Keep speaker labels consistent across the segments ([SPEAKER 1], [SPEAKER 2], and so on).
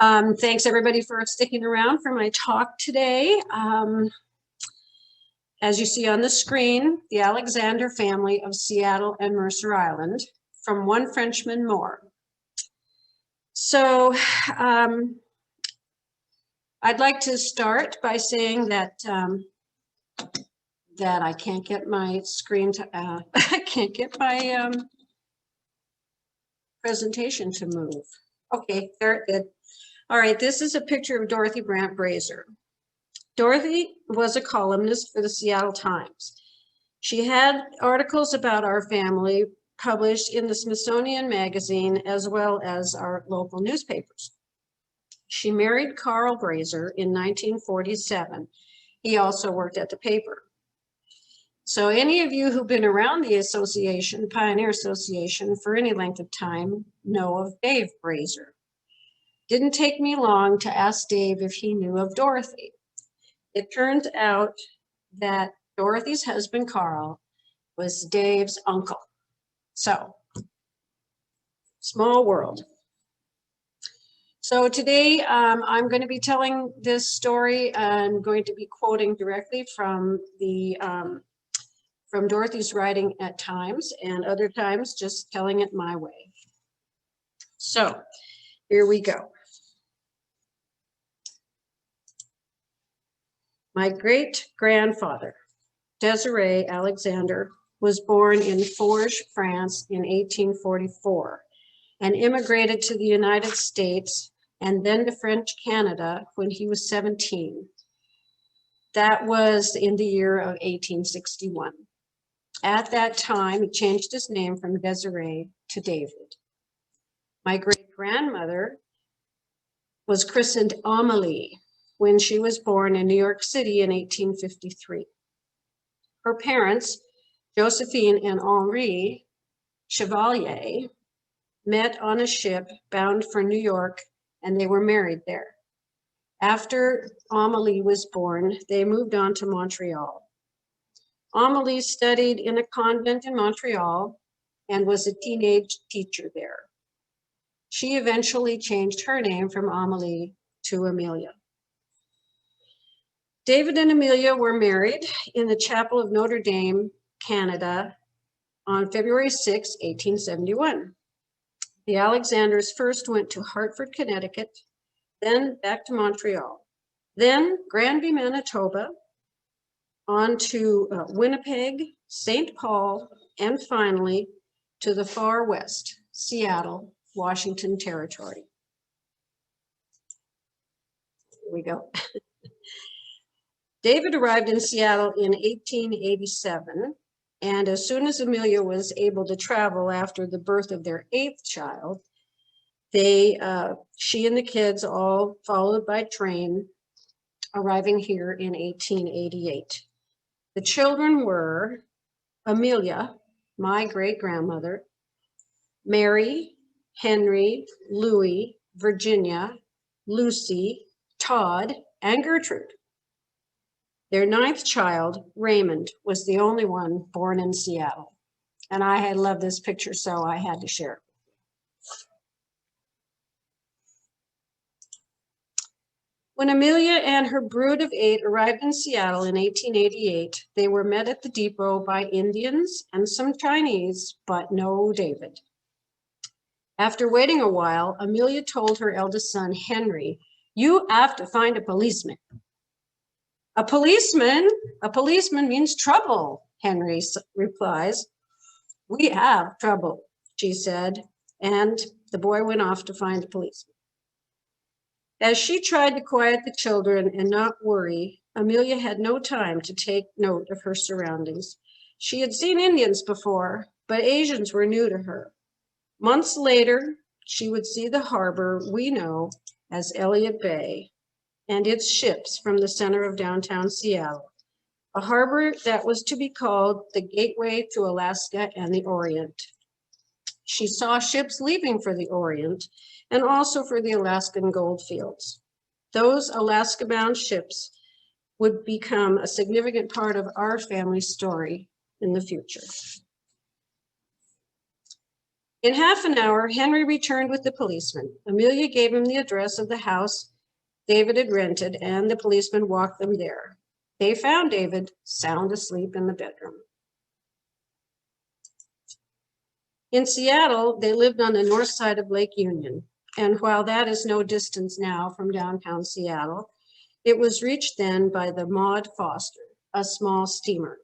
[SPEAKER 1] Thanks everybody for sticking around for my talk today. As you see on the screen, the Alexander family of Seattle and Mercer Island, from one Frenchman more. So I'd like to start by saying that I can't get my screen to, I can't get my presentation to move. Okay, there it did. All right, this is a picture of Dorothy Brant Brazier. Dorothy was a columnist for the Seattle Times. She had articles about our family published in the Smithsonian Magazine as well as our local newspapers. She married Carl Brazier in 1947. He also worked at the paper. So any of you who've been around the association, Pioneer Association, for any length of time know of Dave Brazier. Didn't take me long to ask Dave if he knew of Dorothy. It turned out that Dorothy's husband, Carl, was Dave's uncle. So, small world. So today I'm going to be telling this story. I'm going to be quoting directly from the from Dorothy's writing at times, and other times just telling it my way. So here we go. My great-grandfather, Desiree Alexander, was born in Forges, France in 1844 and immigrated to the United States and then to French Canada when he was 17. That was in the year of 1861. At that time, he changed his name from Desiree to David. My great-grandmother was christened Amelie when she was born in New York City in 1853. Her parents, Josephine and Henri Chevalier, met on a ship bound for New York, and they were married there. After Amelie was born, they moved on to Montreal. Amelie studied in a convent in Montreal and was a teenage teacher there. She eventually changed her name from Amelie to Amelia. David and Amelia were married in the Chapel of Notre Dame, Canada, on February 6, 1871. The Alexanders first went to Hartford, Connecticut, then back to Montreal, then Granby, Manitoba, on to Winnipeg, St. Paul, and finally to the far west, Seattle, Washington Territory. Here we go. David arrived in Seattle in 1887, and as soon as Amelia was able to travel after the birth of their 8th child, she and the kids all followed by train, arriving here in 1888. The children were Amelia, my great-grandmother, Mary, Henry, Louis, Virginia, Lucy, Todd, and Gertrude. Their 9th child, Raymond, was the only one born in Seattle. And I had loved this picture, so I had to share it. When Amelia and her brood of 8 arrived in Seattle in 1888, they were met at the depot by Indians and some Chinese, but no David. After waiting a while, Amelia told her eldest son, Henry, "You have to find a policeman." A policeman means trouble, Henry replies. "We have trouble," she said, and the boy went off to find a policeman. As she tried to quiet the children and not worry, Amelia had no time to take note of her surroundings. She had seen Indians before, but Asians were new to her. Months later, she would see the harbor we know as Elliott Bay and its ships from the center of downtown Seattle, a harbor that was to be called the gateway to Alaska and the Orient. She saw ships leaving for the Orient and also for the Alaskan gold fields. Those Alaska-bound ships would become a significant part of our family story in the future. In half an hour, Henry returned with the policeman. Amelia gave him the address of the house David had rented, and the policeman walked them there. They found David sound asleep in the bedroom. In Seattle, they lived on the north side of Lake Union, and while that is no distance now from downtown Seattle, it was reached then by the Maud Foster, a small steamer.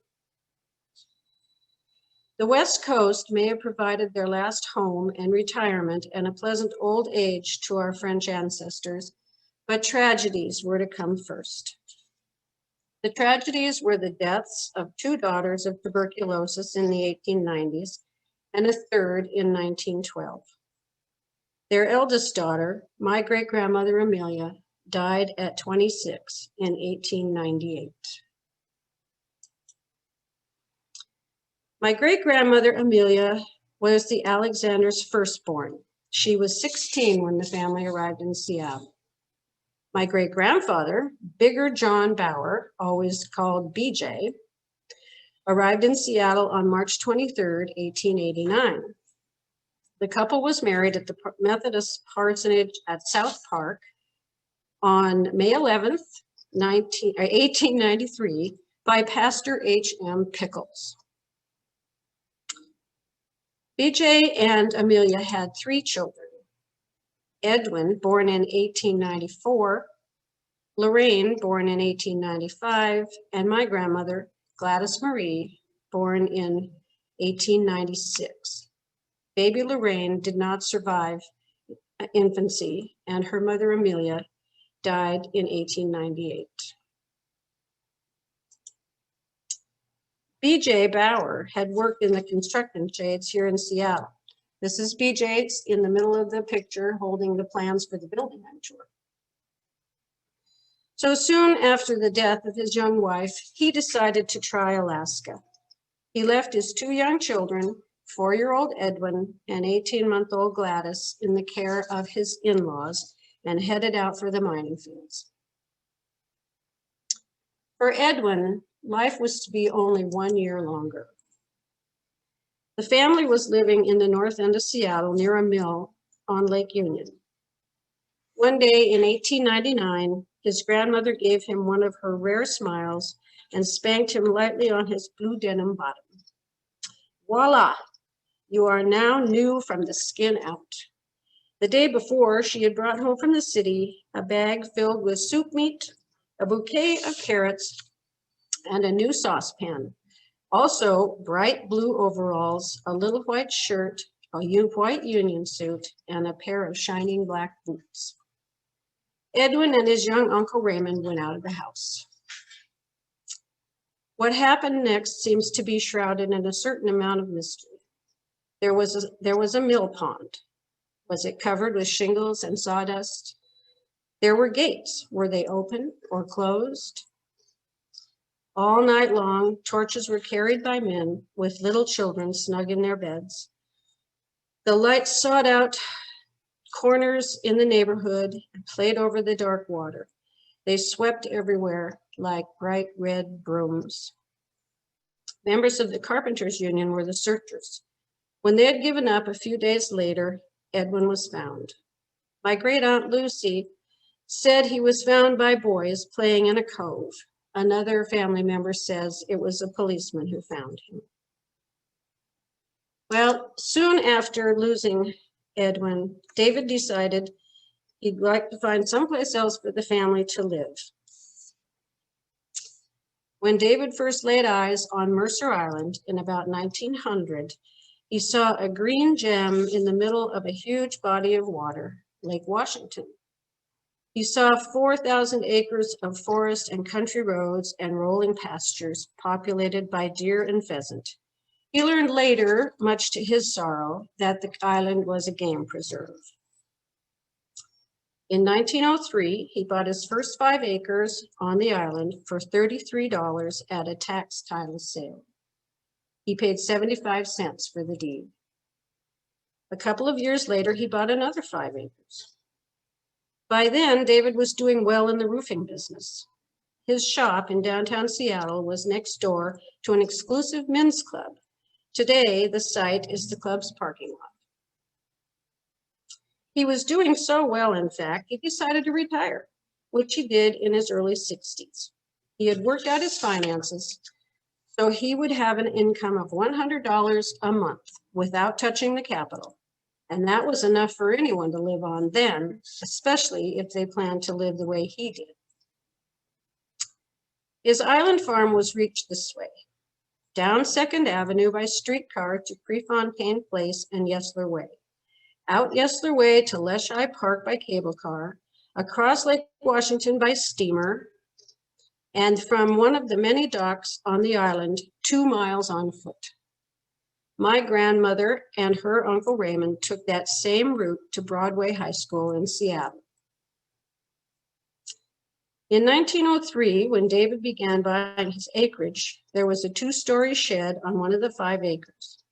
[SPEAKER 1] The West Coast may have provided their last home and retirement and a pleasant old age to our French ancestors, but tragedies were to come first. The tragedies were the deaths of 2 daughters of tuberculosis in the 1890s and a third in 1912. Their eldest daughter, my great-grandmother Amelia, died at 26 in 1898. My great-grandmother Amelia was the Alexanders' firstborn. She was 16 when the family arrived in Seattle. My great-grandfather, Bigger John Bauer, always called BJ, arrived in Seattle on March 23, 1889. The couple was married at the Methodist parsonage at South Park on May 11th, 1893 by Pastor H.M. Pickles. BJ and Amelia had 3 children. Edwin, born in 1894, Lorraine, born in 1895, and my grandmother, Gladys Marie, born in 1896. Baby Lorraine did not survive infancy, and her mother, Amelia, died in 1898. B.J. Bauer had worked in the construction trades here in Seattle. This is B.J. in the middle of the picture holding the plans for the building, I'm sure. So soon after the death of his young wife, he decided to try Alaska. He left his 2 young children, 4-year-old Edwin and 18-month-old Gladys, in the care of his in-laws and headed out for the mining fields. For Edwin, life was to be only 1 year longer. The family was living in the north end of Seattle near a mill on Lake Union. One day in 1899, his grandmother gave him one of her rare smiles and spanked him lightly on his blue denim bottom. Voila, you are now new from the skin out. The day before, she had brought home from the city a bag filled with soup meat, a bouquet of carrots, and a new saucepan. Also, bright blue overalls, a little white shirt, a white union suit, and a pair of shining black boots. Edwin and his young Uncle Raymond went out of the house. What happened next seems to be shrouded in a certain amount of mystery. There was a mill pond. Was it covered with shingles and sawdust? There were gates. Were they open or closed? All night long, torches were carried by men with little children snug in their beds. The lights sought out corners in the neighborhood and played over the dark water. They swept everywhere like bright red brooms. Members of the Carpenters Union were the searchers. When they had given up a few days later, Edwin was found. My great aunt Lucy said he was found by boys playing in a cove. Another family member says it was a policeman who found him. Well, soon after losing Edwin, David decided he'd like to find someplace else for the family to live. When David first laid eyes on Mercer Island in about 1900, he saw a green gem in the middle of a huge body of water, Lake Washington. He saw 4,000 acres of forest and country roads and rolling pastures populated by deer and pheasant. He learned later, much to his sorrow, that the island was a game preserve. In 1903, he bought his first 5 acres on the island for $33 at a tax title sale. He paid 75 cents for the deed. A couple of years later, he bought another 5 acres. By then, David was doing well in the roofing business. His shop in downtown Seattle was next door to an exclusive men's club. Today, the site is the club's parking lot. He was doing so well, in fact, he decided to retire, which he did in his early 60s. He had worked out his finances, so he would have an income of $100 a month without touching the capital. And that was enough for anyone to live on then, especially if they planned to live the way he did. His island farm was reached this way: down 2nd Avenue by streetcar to Prefontaine Place and Yesler Way, out Yesler Way to Leschi Park by cable car, across Lake Washington by steamer, and from one of the many docks on the island, 2 miles on foot. My grandmother and her Uncle Raymond took that same route to Broadway High School in Seattle. In 1903, when David began buying his acreage, there was a 2-story shed on one of the 5 acres.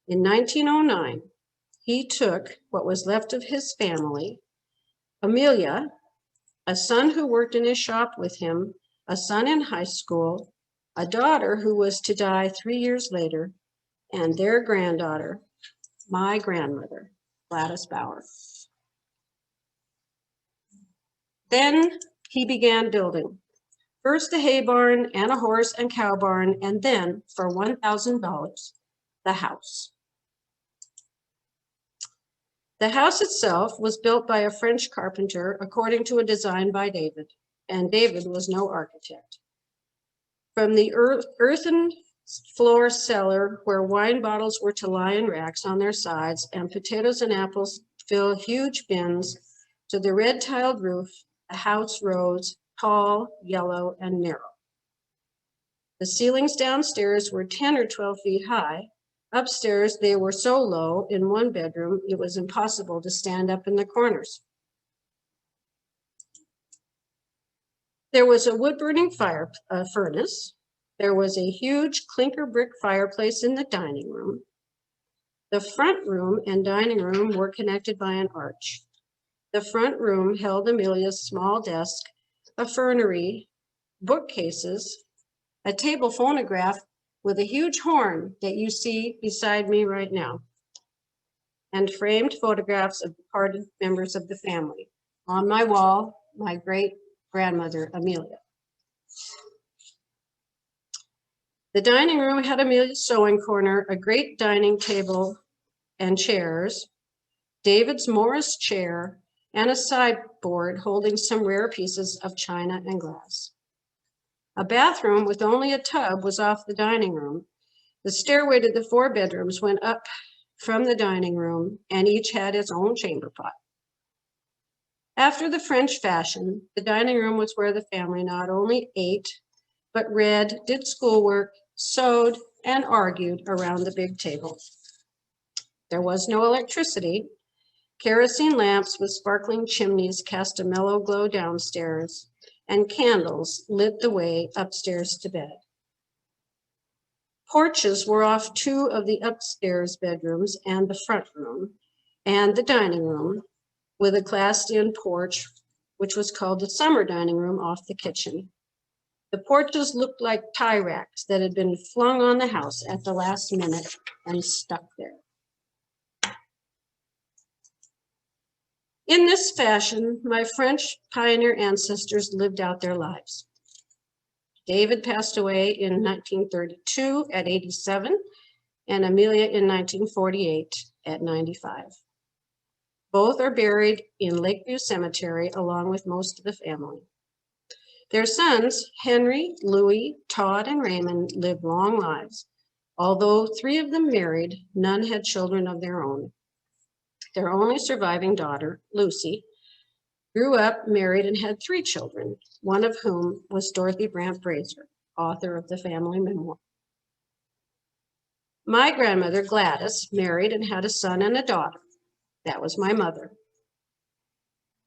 [SPEAKER 1] In 1909, he took what was left of his family, Amelia, a son who worked in his shop with him, a son in high school, a daughter who was to die 3 years later, and their granddaughter, my grandmother, Gladys Bauer. Then he began building, first a hay barn and a horse and cow barn, and then, for $1,000, the house. The house itself was built by a French carpenter according to a design by David, and David was no architect. From the earthen floor cellar where wine bottles were to lie in racks on their sides and potatoes and apples fill huge bins, to the red tiled roof, the house rose tall, yellow, and narrow. The ceilings downstairs were 10 or 12 feet high. Upstairs, they were so low in one bedroom, it was impossible to stand up in the corners. There was a wood-burning furnace. There was a huge clinker brick fireplace in the dining room. The front room and dining room were connected by an arch. The front room held Amelia's small desk, a fernery, bookcases, a table phonograph with a huge horn that you see beside me right now, and framed photographs of departed members of the family. On my wall, my great-grandmother, Amelia. The dining room had Amelia's sewing corner, a great dining table and chairs, David's Morris chair, and a sideboard holding some rare pieces of china and glass. A bathroom with only a tub was off the dining room. The stairway to the 4 bedrooms went up from the dining room, and each had its own chamber pot. After the French fashion, the dining room was where the family not only ate, but read, did schoolwork, sewed, and argued around the big table. There was no electricity. Kerosene lamps with sparkling chimneys cast a mellow glow downstairs, and candles lit the way upstairs to bed. Porches were off 2 of the upstairs bedrooms and the front room, and the dining room, with a glassed-in porch, which was called the summer dining room, off the kitchen. The porches looked like tie racks that had been flung on the house at the last minute and stuck there. In this fashion, my French pioneer ancestors lived out their lives. David passed away in 1932 at 87, and Amelia in 1948 at 95. Both are buried in Lakeview Cemetery along with most of the family. Their sons, Henry, Louis, Todd, and Raymond, lived long lives. Although 3 of them married, none had children of their own. Their only surviving daughter, Lucy, grew up, married, and had 3 children, one of whom was Dorothy Brant Brazier, author of the family memoir. My grandmother, Gladys, married and had a son and a daughter. That was my mother.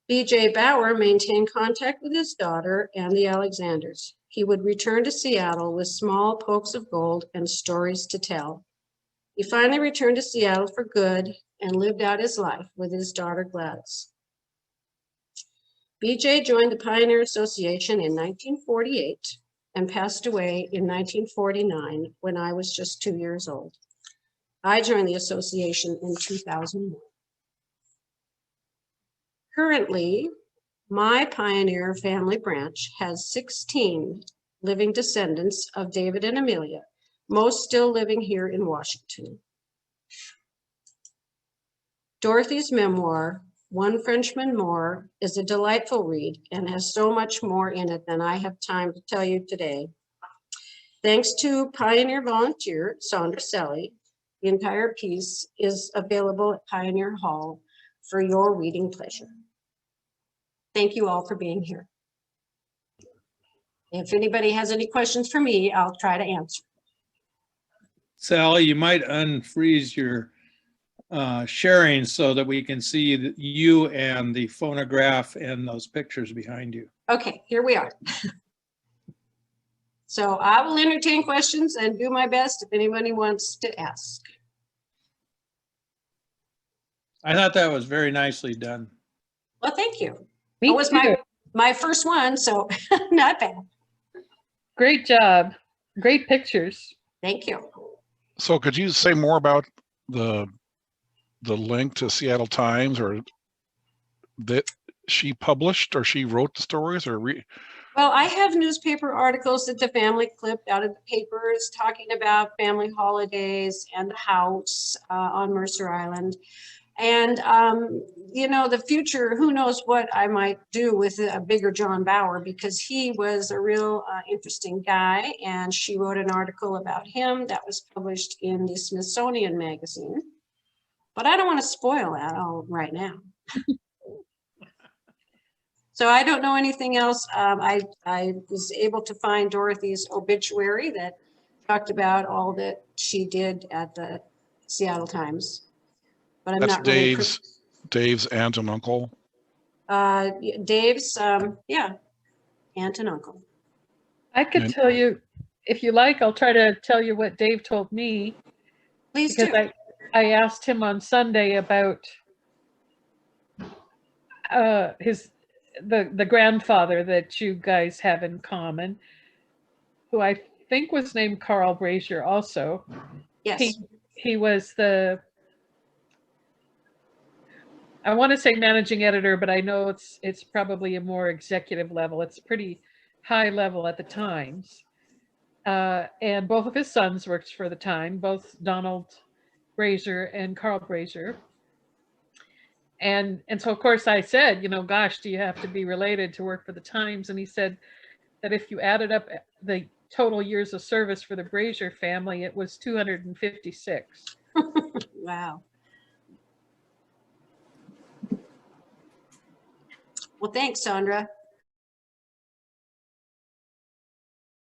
[SPEAKER 1] B.J. Bauer maintained contact with his daughter and the Alexanders. He would return to Seattle with small pokes of gold and stories to tell. He finally returned to Seattle for good and lived out his life with his daughter Gladys. B.J. joined the Pioneer Association in 1948 and passed away in 1949 when I was just 2 years old. I joined the association in 2001. Currently, my Pioneer family branch has 16 living descendants of David and Amelia, most still living here in Washington. Dorothy's memoir, One Frenchman More, is a delightful read and has so much more in it than I have time to tell you today. Thanks to Pioneer volunteer Sandra Selly, the entire piece is available at Pioneer Hall for your reading pleasure. Thank you all for being here. If anybody has any questions for me, I'll try to answer.
[SPEAKER 2] Sally, you might unfreeze your sharing so that we can see you and the phonograph and those pictures behind you.
[SPEAKER 1] Okay, here we are. So I will entertain questions and do my best if anybody wants to ask.
[SPEAKER 2] I thought that was very nicely done.
[SPEAKER 1] Well, thank you.
[SPEAKER 3] Me
[SPEAKER 1] It was
[SPEAKER 3] too.
[SPEAKER 1] my first one, so not bad.
[SPEAKER 3] Great job. Great pictures.
[SPEAKER 1] Thank you.
[SPEAKER 4] So could you say more about the link to Seattle Times, or that she published or she wrote the stories, or
[SPEAKER 1] Well, I have newspaper articles that the family clipped out of the papers talking about family holidays and the house on Mercer Island. And, you know, the future, who knows what I might do with a bigger John Bauer, because he was a real interesting guy. And she wrote an article about him that was published in the Smithsonian magazine. But I don't want to spoil that all right now. So I don't know anything else. I was able to find Dorothy's obituary that talked about all that she did at the Seattle Times. But I'm
[SPEAKER 4] that's
[SPEAKER 1] not really
[SPEAKER 4] Dave's aunt and uncle?
[SPEAKER 1] Dave's, yeah, aunt and uncle.
[SPEAKER 3] I could
[SPEAKER 4] And-
[SPEAKER 3] tell you, if you like, I'll try to tell you what Dave told me.
[SPEAKER 1] Please
[SPEAKER 3] Because
[SPEAKER 1] do.
[SPEAKER 3] I asked him on Sunday about the grandfather that you guys have in common, who I think was named Carl Brazier also.
[SPEAKER 1] Yes.
[SPEAKER 3] He was I want to say managing editor, but I know it's probably a more executive level. It's pretty high level at the Times. And both of his sons worked for the Time, both Donald Brazier and Carl Brazier. And so, of course, I said, you know, gosh, do you have to be related to work for the Times? And he said that if you added up the total years of service for the Brazier family, it was 256.
[SPEAKER 1] Wow. Well, thanks, Sandra.